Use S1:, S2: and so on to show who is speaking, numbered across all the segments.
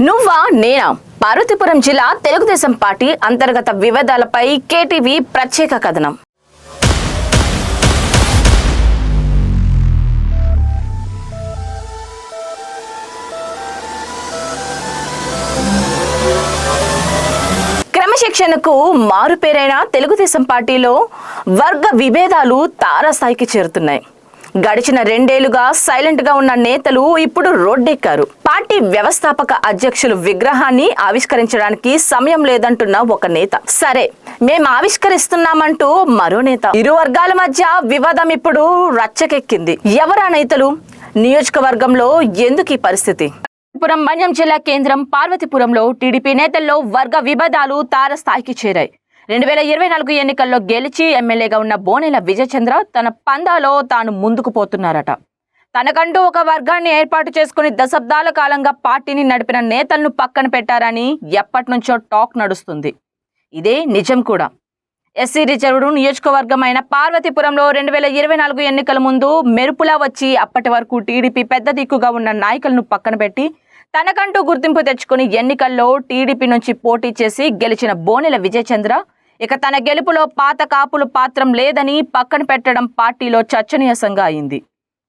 S1: నువ్వా నేనా? పార్వతీపురం జిల్లా తెలుగుదేశం పార్టీ అంతర్గత వివాదాలపై కేటీవీ ప్రత్యేక కథనం. క్రమశిక్షణకు మారుపేరైన తెలుగుదేశం పార్టీలో వర్గ విభేదాలు తారాస్థాయికి చేరుతున్నాయి. గడిచిన 2 ఏళ్లుగా సైలెంట్ గా ఉన్న నేతలు ఇప్పుడు రోడ్డెక్కారు. పార్టీ వ్యవస్థాపక అధ్యక్షులు విగ్రహాన్ని ఆవిష్కరించడానికి సమయం లేదంటున్న ఒక నేత, సరే మేం ఆవిష్కరిస్తున్నామంటూ మరో నేత. ఇరు వర్గాల మధ్య వివాదం ఇప్పుడు రచ్చకెక్కింది. ఎవరా నేతలు? నియోజకవర్గంలో ఎందుకు ఈ పరిస్థితి? మన్యం జిల్లా కేంద్రం పార్వతీపురంలో టీడీపీ నేతల్లో వర్గ విభేదాలు తారస్థాయికి చేరాయి. 2024 ఎన్నికల్లో గెలిచి ఎమ్మెల్యేగా ఉన్న బోనెల విజయచంద్ర తన పందాలో తాను ముందుకు పోతున్నారట. తనకంటూ ఒక వర్గాన్ని ఏర్పాటు చేసుకుని దశాబ్దాల కాలంగా పార్టీని నడిపిన నేతలను పక్కన పెట్టారని ఎప్పటి నుంచో టాక్ నడుస్తుంది. ఇదే నిజం కూడా. ఎస్సీ రిజర్వ్డ్ నియోజకవర్గమైన పార్వతీపురంలో 2024 ఎన్నికల ముందు మెరుపులా వచ్చి అప్పటి వరకు టీడీపీ పెద్ద దిక్కుగా ఉన్న నాయకులను పక్కన పెట్టి తనకంటూ గుర్తింపు తెచ్చుకుని ఎన్నికల్లో టీడీపీ నుంచి పోటీ చేసి గెలిచిన బోనెల విజయచంద్ర ఇక తన గెలుపులో పాత కాపులు పాత్రం లేదని పక్కన పెట్టడం పార్టీలో చర్చనీయాంశంగా అయింది.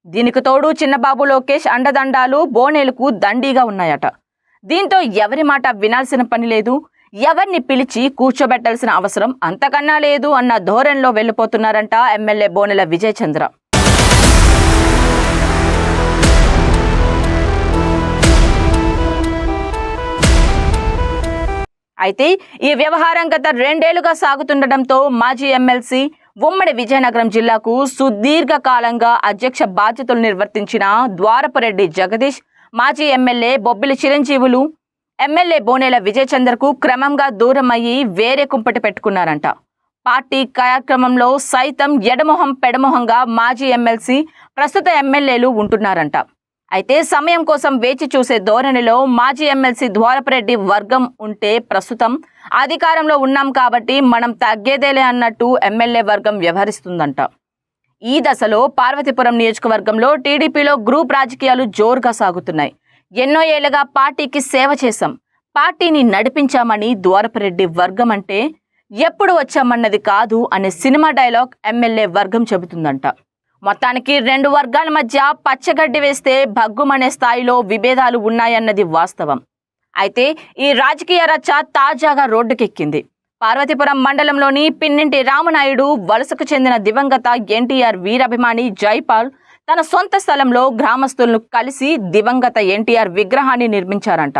S1: దీనికి తోడు చిన్నబాబు లోకేష్ అండదండాలు బోనెలకు దండిగా ఉన్నాయట. దీంతో ఎవరి మాట వినాల్సిన పని లేదు, ఎవరిని పిలిచి కూర్చోబెట్టాల్సిన అవసరం అంతకన్నా లేదు అన్న ధోరణిలో వెళ్లిపోతున్నారంట ఎమ్మెల్యే బోనెల విజయచంద్ర. అయితే ఈ వ్యవహారం గత 2 ఏళ్లుగా సాగుతుండటంతో మాజీ ఎమ్మెల్సీ ఉమ్మడి విజయనగరం జిల్లాకు సుదీర్ఘ కాలంగా అధ్యక్ష బాధ్యతలు నిర్వర్తించిన ద్వారపురెడ్డి జగదీష్, మాజీ ఎమ్మెల్యే బొబ్బిలి చిరంజీవులు ఎమ్మెల్యే బోనెల విజయచంద్రకు క్రమంగా దూరం అయ్యి వేరే కుంపటి పెట్టుకున్నారంట. పార్టీ కార్యక్రమంలో సైతం ఎడమొహం పెడమొహంగా మాజీ ఎమ్మెల్సీ, ప్రస్తుత ఎమ్మెల్యేలు ఉంటున్నారంట. అయితే సమయం కోసం వేచి చూసే ధోరణిలో మాజీ ఎమ్మెల్సీ ద్వారపురెడ్డి వర్గం ఉంటే ప్రస్తుతం అధికారంలో ఉన్నాం కాబట్టి మనం తగ్గేదేలే అన్నట్టు ఎమ్మెల్యే వర్గం వ్యవహరిస్తుందంట. ఈ దశలో పార్వతీపురం నియోజకవర్గంలో టీడీపీలో గ్రూప్ రాజకీయాలు జోరుగా సాగుతున్నాయి. ఎన్నో ఏళ్లుగా పార్టీకి సేవ చేశాం, పార్టీని నడిపించామని ద్వారపురెడ్డి వర్గం అంటే ఎప్పుడు వచ్చామన్నది కాదు అనే సినిమా డైలాగ్ ఎమ్మెల్యే వర్గం చెబుతుందంట. మొత్తానికి 2 వర్గాల మధ్య పచ్చగడ్డి వేస్తే భగ్గుమనే స్థాయిలో విభేదాలు ఉన్నాయన్నది వాస్తవం. అయితే ఈ రాజకీయ రచ్చ తాజాగా రోడ్డుకెక్కింది. పార్వతీపురం మండలంలోని పిన్నింటి రామనాయుడు వలసకు చెందిన దివంగత ఎన్టీఆర్ వీరాభిమాని జైపాల్ తన సొంత స్థలంలో గ్రామస్తులను కలిసి దివంగత ఎన్టీఆర్ విగ్రహాన్ని నిర్మించారంట.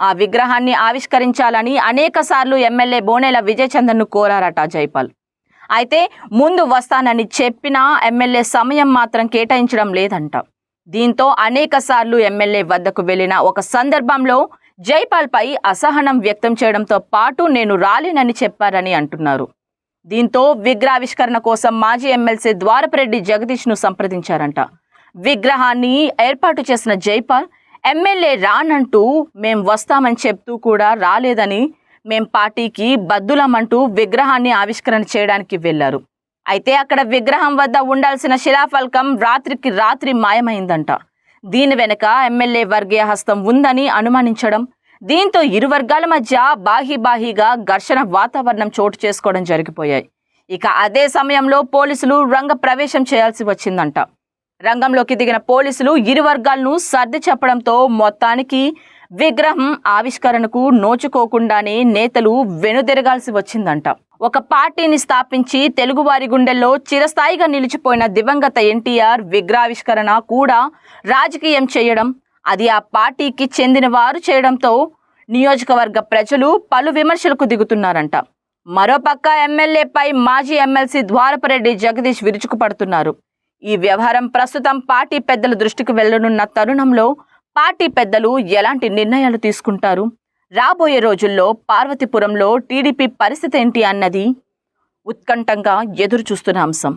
S1: ఆ విగ్రహాన్ని ఆవిష్కరించాలని అనేక సార్లు ఎమ్మెల్యే బోనెల విజయచంద్రను కోరారట జైపాల్. అయితే ముందు వస్తానని చెప్పినా ఎమ్మెల్యే సమయం మాత్రం కేటాయించడం లేదంట. దీంతో అనేక సార్లు ఎమ్మెల్యే వద్దకు వెళ్లిన ఒక సందర్భంలో జైపాల్ పై అసహనం వ్యక్తం చేయడంతో పాటు నేను రాలేనని చెప్పారని అంటున్నారు. దీంతో విగ్రహావిష్కరణ కోసం మాజీ ఎమ్మెల్సీ ద్వారపురెడ్డి జగదీష్ ను సంప్రదించారంట. విగ్రహాన్ని ఏర్పాటు చేసిన జైపాల్ ఎమ్మెల్యే రానంటూ మేం వస్తామని చెప్తూ కూడా రాలేదని, మేం పార్టీకి బద్దులమంటూ విగ్రహాన్ని ఆవిష్కరణ చేయడానికి వెళ్లారు. అయితే అక్కడ విగ్రహం వద్ద ఉండాల్సిన శిలాఫలకం రాత్రికి రాత్రి మాయమైందంట. దీని వెనుక ఎమ్మెల్యే వర్గీయ హస్తం ఉందని అనుమానించడం, దీంతో ఇరు వర్గాల మధ్య బాహీగా ఘర్షణ వాతావరణం చోటు చేసుకోవడం జరిగిపోయాయి. ఇక అదే సమయంలో పోలీసులు రంగ ప్రవేశం చేయాల్సి వచ్చిందంట. రంగంలోకి దిగిన పోలీసులు ఇరు వర్గాలను సర్ది చెప్పడంతో మొత్తానికి విగ్రహం ఆవిష్కరణకు నోచుకోకుండానే నేతలు వెనుదిరగాల్సి వచ్చిందంట. ఒక పార్టీని స్థాపించి తెలుగువారి గుండెల్లో చిరస్థాయిగా నిలిచిపోయిన దివంగత ఎన్టీఆర్ విగ్రహావిష్కరణ కూడా రాజకీయం చేయడం, అది ఆ పార్టీకి చెందిన వారు చేయడంతో నియోజకవర్గ ప్రజలు పలు విమర్శలకు దిగుతున్నారంట. మరోపక్క ఎమ్మెల్యేపై మాజీ ఎమ్మెల్సీ ద్వారపురెడ్డి జగదీష్ విరుచుకుపడుతున్నారు. ఈ వ్యవహారం ప్రస్తుతం పార్టీ పెద్దల దృష్టికి వెళ్లనున్న తరుణంలో పార్టీ పెద్దలు ఎలాంటి నిర్ణయాలు తీసుకుంటారు, రాబోయే రోజుల్లో పార్వతీపురంలో టీడీపీ పరిస్థితి ఏంటి అన్నది ఉత్కంఠంగా ఎదురు చూస్తున్న అంశం.